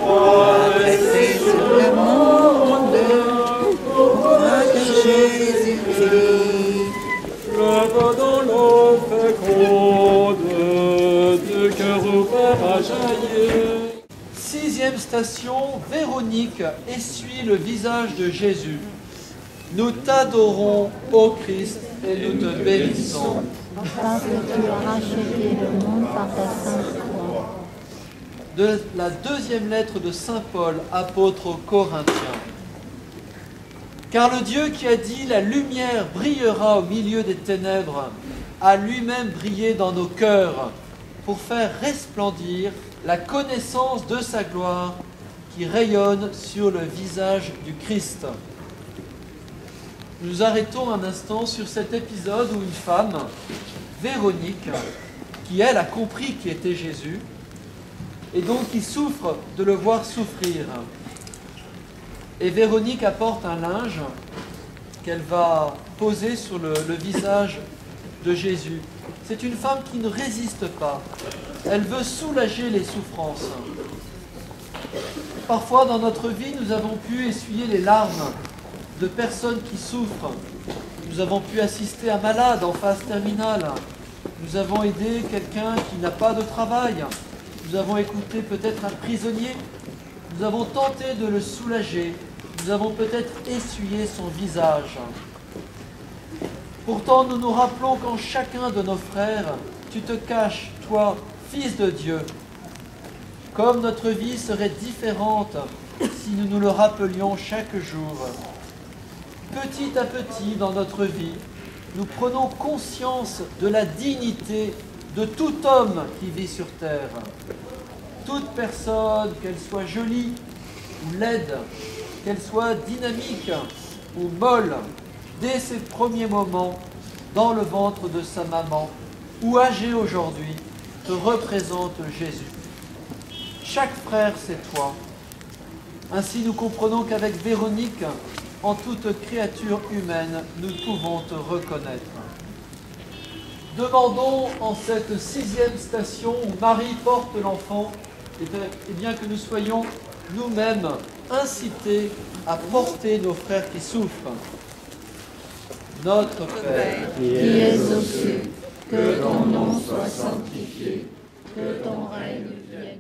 Adressé sur le monde, roi de Jésus-Christ. Lève dans l'eau féconde, du cœur ouvert à jaillir. Sixième station, Véronique essuie le visage de Jésus. Nous t'adorons, ô Christ, et nous te bénissons. Parce que tu as racheté le monde par ta sainte croix. De la deuxième lettre de Saint Paul, apôtre aux Corinthiens. Car le Dieu qui a dit « La lumière brillera au milieu des ténèbres » a lui-même brillé dans nos cœurs pour faire resplendir la connaissance de sa gloire qui rayonne sur le visage du Christ. Nous arrêtons un instant sur cet épisode où une femme, Véronique, qui elle a compris qui était Jésus, et donc qui souffre de le voir souffrir. Et Véronique apporte un linge qu'elle va poser sur le visage de Jésus. C'est une femme qui ne résiste pas. Elle veut soulager les souffrances. Parfois dans notre vie, nous avons pu essuyer les larmes de personnes qui souffrent. Nous avons pu assister à un malade en phase terminale. Nous avons aidé quelqu'un qui n'a pas de travail. Nous avons écouté peut-être un prisonnier. Nous avons tenté de le soulager. Nous avons peut-être essuyé son visage. Pourtant, nous nous rappelons qu'en chacun de nos frères, tu te caches, toi, Fils de Dieu. Comme notre vie serait différente si nous nous le rappelions chaque jour. Petit à petit dans notre vie, nous prenons conscience de la dignité de tout homme qui vit sur terre. Toute personne, qu'elle soit jolie ou laide, qu'elle soit dynamique ou molle, dès ses premiers moments dans le ventre de sa maman ou âgée aujourd'hui, te représente Jésus. Chaque frère, c'est toi. Ainsi, nous comprenons qu'avec Véronique, en toute créature humaine, nous pouvons te reconnaître. Demandons en cette sixième station où Marie porte l'enfant, et bien que nous soyons nous-mêmes incités à porter nos frères qui souffrent. Notre Père, Qui es aux cieux, que ton nom soit sanctifié, que ton règne vienne.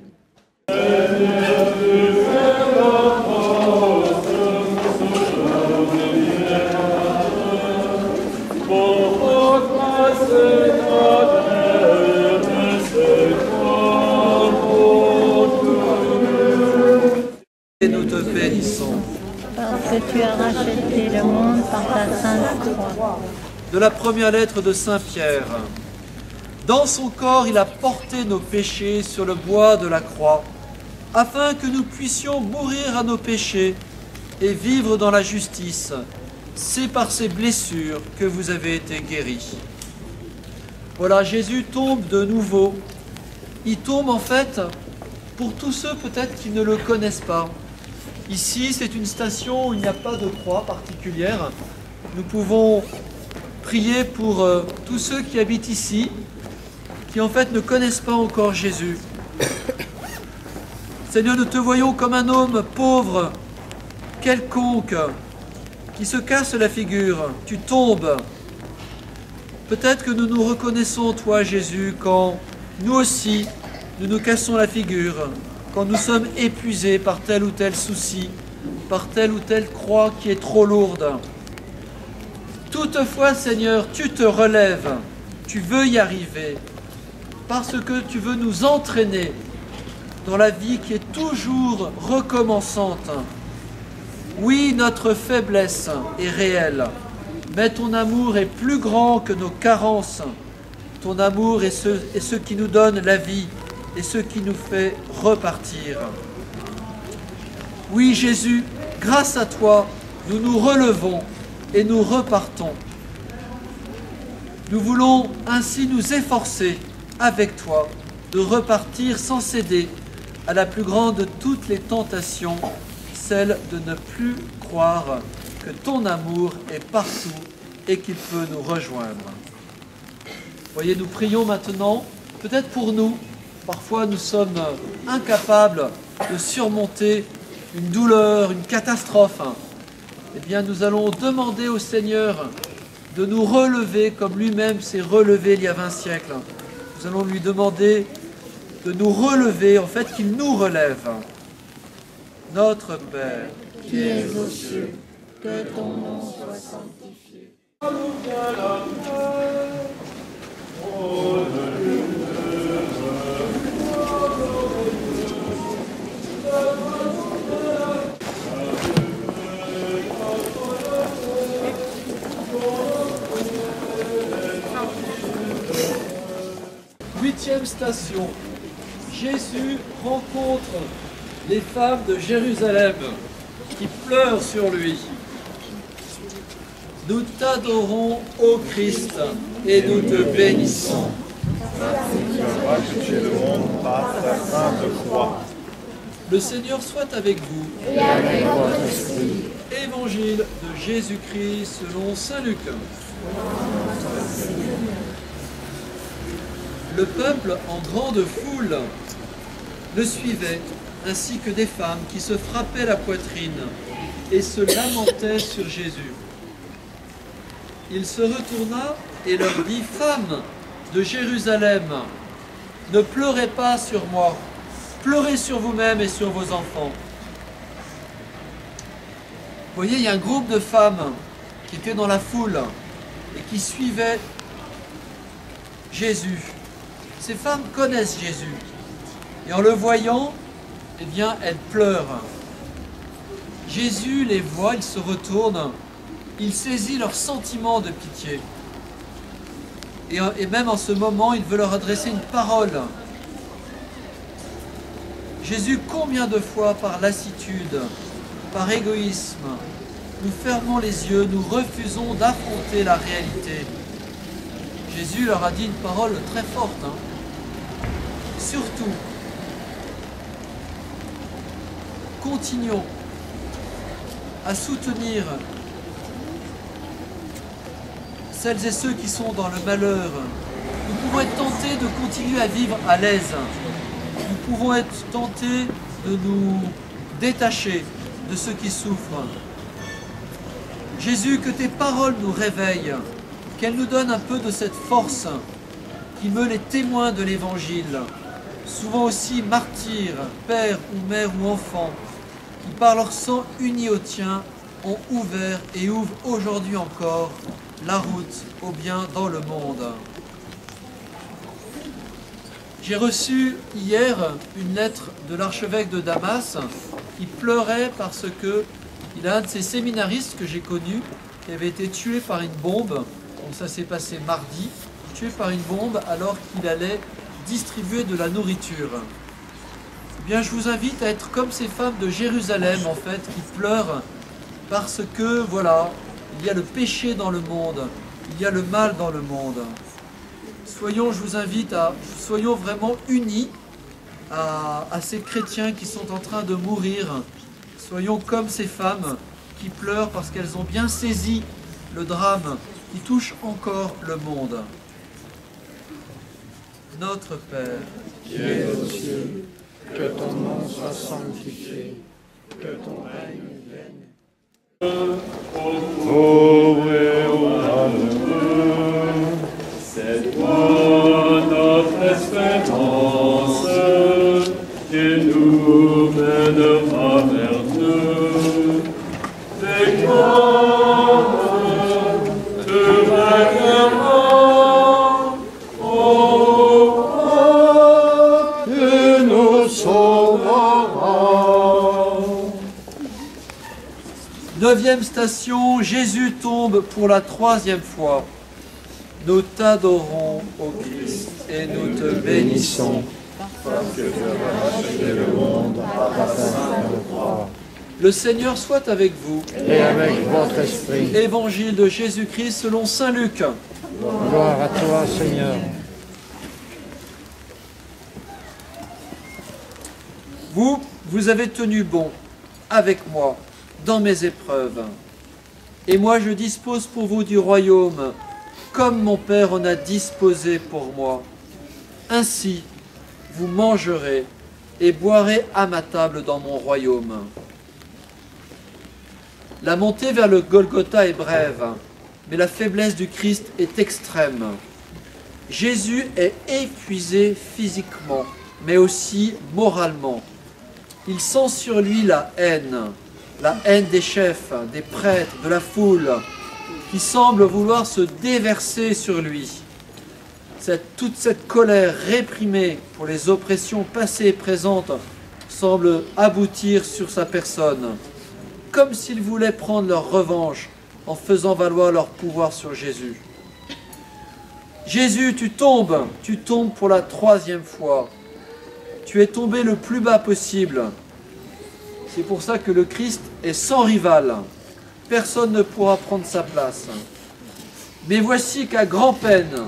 et nous te bénissons. Parce que tu as racheté le monde par ta sainte croix. De la première lettre de Saint Pierre. Dans son corps, il a porté nos péchés sur le bois de la croix, afin que nous puissions mourir à nos péchés et vivre dans la justice. C'est par ces blessures que vous avez été guéris. Voilà, Jésus tombe de nouveau. Il tombe en fait pour tous ceux peut-être qui ne le connaissent pas. Ici, c'est une station où il n'y a pas de croix particulière. Nous pouvons prier pour tous ceux qui habitent ici, qui en fait ne connaissent pas encore Jésus. Seigneur, nous te voyons comme un homme pauvre, quelconque, qui se casse la figure. Tu tombes. Peut-être que nous nous reconnaissons, toi, Jésus, quand nous aussi, nous nous cassons la figure, quand nous sommes épuisés par tel ou tel souci, par telle ou telle croix qui est trop lourde. Toutefois, Seigneur, tu te relèves, tu veux y arriver, parce que tu veux nous entraîner dans la vie qui est toujours recommençante. Oui, notre faiblesse est réelle, mais ton amour est plus grand que nos carences. Ton amour est ce qui nous donne la vie et ce qui nous fait repartir. Oui, Jésus, grâce à toi, nous nous relevons et nous repartons. Nous voulons ainsi nous efforcer avec toi de repartir sans céder à la plus grande de toutes les tentations, celle de ne plus croire que ton amour est partout et qu'il peut nous rejoindre. Voyez, nous prions maintenant, peut-être pour nous, parfois nous sommes incapables de surmonter une douleur, une catastrophe, eh bien nous allons demander au Seigneur de nous relever comme lui-même s'est relevé il y a 20 siècles. Nous allons lui demander de nous relever, en fait qu'il nous relève. Notre Père, qui es aux cieux, que ton nom soit sanctifié. Huitième station. Jésus rencontre les femmes de Jérusalem qui pleurent sur lui. Nous t'adorons, ô Christ, et nous te bénissons. Que tu es le monde par ta sainte croix. Le Seigneur soit avec vous. Et avec votre esprit. Évangile de Jésus-Christ selon saint Luc. Le peuple en grande foule le suivait, ainsi que des femmes qui se frappaient la poitrine et se lamentaient sur Jésus. Il se retourna et leur dit: Femmes de Jérusalem, ne pleurez pas sur moi, pleurez sur vous-même et sur vos enfants. Vous voyez, il y a un groupe de femmes qui étaient dans la foule et qui suivaient Jésus. Ces femmes connaissent Jésus. Et en le voyant, eh bien, elles pleurent. Jésus les voit, il se retourne, il saisit leur sentiment de pitié. Et même en ce moment, il veut leur adresser une parole. Jésus, combien de fois par lassitude, par égoïsme, nous fermons les yeux, nous refusons d'affronter la réalité. Jésus leur a dit une parole très forte. Surtout, continuons à soutenir celles et ceux qui sont dans le malheur. Nous pouvons être tentés de continuer à vivre à l'aise. Nous pouvons être tentés de nous détacher de ceux qui souffrent. Jésus, que tes paroles nous réveillent, qu'elles nous donnent un peu de cette force qui meut les témoins de l'Évangile, souvent aussi martyrs, pères ou mères ou enfants, qui par leur sang uni au tien ont ouvert et ouvrent aujourd'hui encore la route au bien dans le monde. J'ai reçu hier une lettre de l'archevêque de Damas qui pleurait parce que il a un de ses séminaristes que j'ai connu qui avait été tué par une bombe. Donc ça s'est passé mardi, tué par une bombe alors qu'il allait distribuer de la nourriture. Eh bien, je vous invite à être comme ces femmes de Jérusalem en fait qui pleurent parce que voilà, il y a le péché dans le monde, il y a le mal dans le monde. Soyons, je vous invite soyons vraiment unis à ces chrétiens qui sont en train de mourir. Soyons comme ces femmes qui pleurent parce qu'elles ont bien saisi le drame qui touche encore le monde. Notre Père, Qui es aux cieux, que ton nom soit sanctifié, que ton règne vienne. Ouvrez au malheureux, c'est toi notre espérance, qui nous mènera vers Dieu. Et quand tu règneras, tu nous sauveras. 9e station, Jésus tombe pour la 3e fois. Nous t'adorons, ô Christ, et nous te bénissons. Parce que tu as racheté le monde par ta sainte croix. Le Seigneur soit avec vous. Et avec votre esprit. Évangile de Jésus-Christ selon saint Luc. Gloire à toi, Seigneur. Vous avez tenu bon avec moi dans mes épreuves. Et moi je dispose pour vous du royaume, comme mon Père en a disposé pour moi. Ainsi, vous mangerez et boirez à ma table dans mon royaume. La montée vers le Golgotha est brève, mais la faiblesse du Christ est extrême. Jésus est épuisé physiquement, mais aussi moralement. Il sent sur lui la haine des chefs, des prêtres, de la foule, qui semble vouloir se déverser sur lui. Toute cette colère réprimée pour les oppressions passées et présentes semble aboutir sur sa personne, comme s'ils voulaient prendre leur revanche en faisant valoir leur pouvoir sur Jésus. Jésus, tu tombes pour la 3e fois. Tu es tombé le plus bas possible. C'est pour ça que le Christ est sans rival. Personne ne pourra prendre sa place. Mais voici qu'à grand-peine,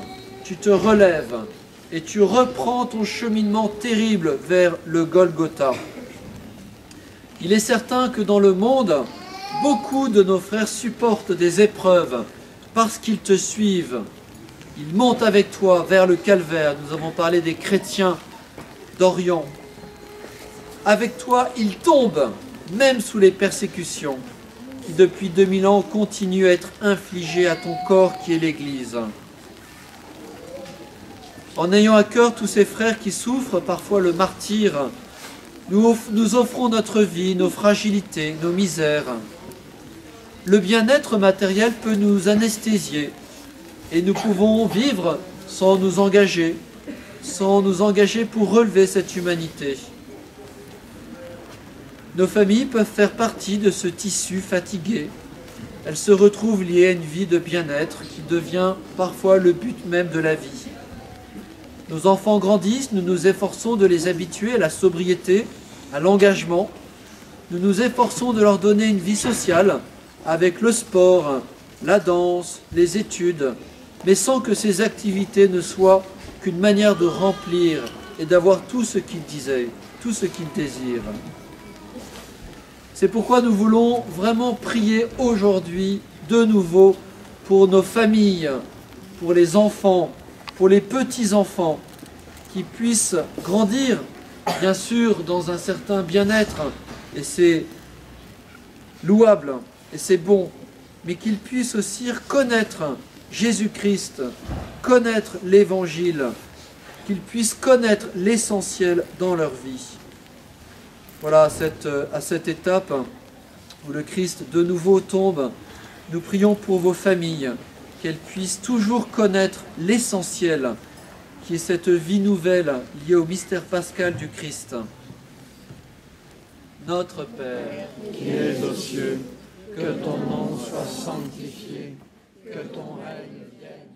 tu te relèves et tu reprends ton cheminement terrible vers le Golgotha. Il est certain que dans le monde, beaucoup de nos frères supportent des épreuves parce qu'ils te suivent. Ils montent avec toi vers le calvaire. Nous avons parlé des chrétiens d'Orient. Avec toi, ils tombent, même sous les persécutions, qui depuis 2000 ans continuent à être infligées à ton corps qui est l'Église. En ayant à cœur tous ces frères qui souffrent parfois le martyre, nous offrons notre vie, nos fragilités, nos misères. Le bien-être matériel peut nous anesthésier et nous pouvons vivre sans nous engager pour relever cette humanité. Nos familles peuvent faire partie de ce tissu fatigué. Elles se retrouvent liées à une vie de bien-être qui devient parfois le but même de la vie. Nos enfants grandissent, nous nous efforçons de les habituer à la sobriété, à l'engagement. Nous nous efforçons de leur donner une vie sociale avec le sport, la danse, les études, mais sans que ces activités ne soient qu'une manière de remplir et d'avoir tout ce qu'ils disaient, tout ce qu'ils désirent. C'est pourquoi nous voulons vraiment prier aujourd'hui de nouveau pour nos familles, pour les enfants, pour les petits-enfants, qui puissent grandir, bien sûr, dans un certain bien-être, et c'est louable, et c'est bon, mais qu'ils puissent aussi connaître Jésus-Christ, connaître l'Évangile, qu'ils puissent connaître l'essentiel dans leur vie. Voilà, à cette étape où le Christ de nouveau tombe, nous prions pour vos familles, qu'elles puissent toujours connaître l'essentiel, qui est cette vie nouvelle liée au mystère pascal du Christ. Notre Père, qui es aux cieux, que ton nom soit sanctifié, que ton règne vienne.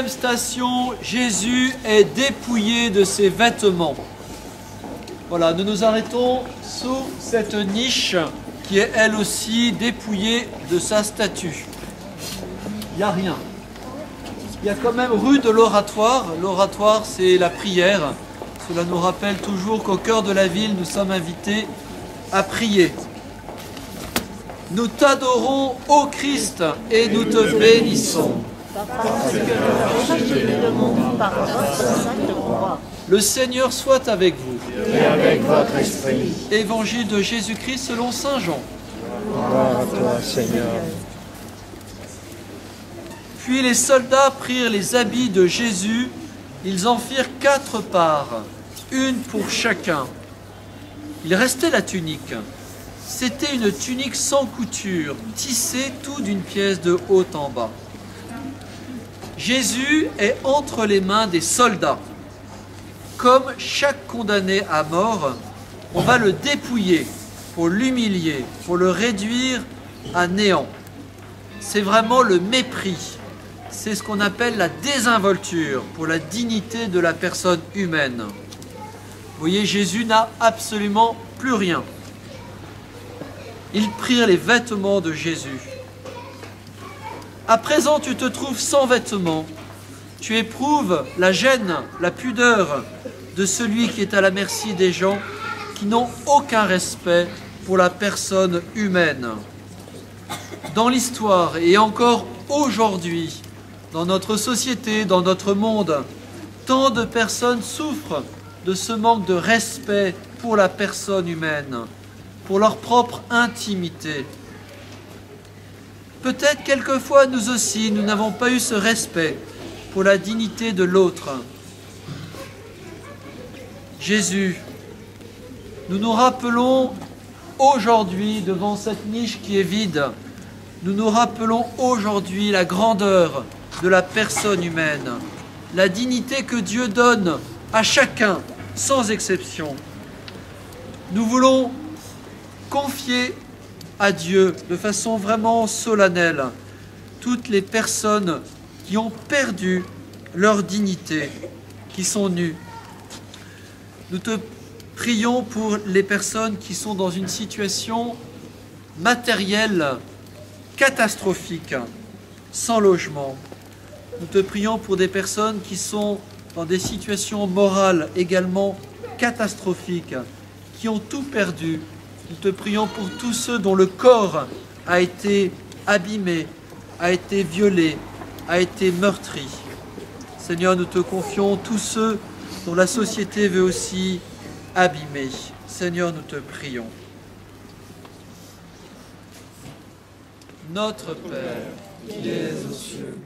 Station, Jésus est dépouillé de ses vêtements. Voilà, nous nous arrêtons sous cette niche qui est elle aussi dépouillée de sa statue. Il n'y a rien. Il y a quand même rue de l'Oratoire. L'Oratoire, c'est la prière. Cela nous rappelle toujours qu'au cœur de la ville, nous sommes invités à prier. Nous t'adorons, ô Christ, et nous te bénissons. Parce que le monde par votre sainte croix. Le Seigneur soit avec vous. Et avec votre esprit. Évangile de Jésus-Christ selon saint Jean. Gloire à toi, Seigneur. Puis les soldats prirent les habits de Jésus, ils en firent 4 parts, une pour chacun. Il restait la tunique. C'était une tunique sans couture, tissée tout d'une pièce de haut en bas. Jésus est entre les mains des soldats. Comme chaque condamné à mort, on va le dépouiller pour l'humilier, pour le réduire à néant. C'est vraiment le mépris. C'est ce qu'on appelle la désinvolture pour la dignité de la personne humaine. Vous voyez, Jésus n'a absolument plus rien. Ils prirent les vêtements de Jésus. À présent, tu te trouves sans vêtements. Tu éprouves la gêne, la pudeur de celui qui est à la merci des gens qui n'ont aucun respect pour la personne humaine. Dans l'histoire et encore aujourd'hui, dans notre société, dans notre monde, tant de personnes souffrent de ce manque de respect pour la personne humaine, pour leur propre intimité. Peut-être quelquefois nous aussi, nous n'avons pas eu ce respect pour la dignité de l'autre. Jésus, nous nous rappelons aujourd'hui, devant cette niche qui est vide, nous nous rappelons aujourd'hui la grandeur de la personne humaine, la dignité que Dieu donne à chacun, sans exception. Nous voulons confier à Dieu de façon vraiment solennelle toutes les personnes qui ont perdu leur dignité, qui sont nues. Nous te prions pour les personnes qui sont dans une situation matérielle catastrophique, sans logement. Nous te prions pour des personnes qui sont dans des situations morales également catastrophiques, qui ont tout perdu. Nous te prions pour tous ceux dont le corps a été abîmé, a été violé, a été meurtri. Seigneur, nous te confions tous ceux dont la société veut aussi abîmer. Seigneur, nous te prions. Notre Père, qui es aux cieux,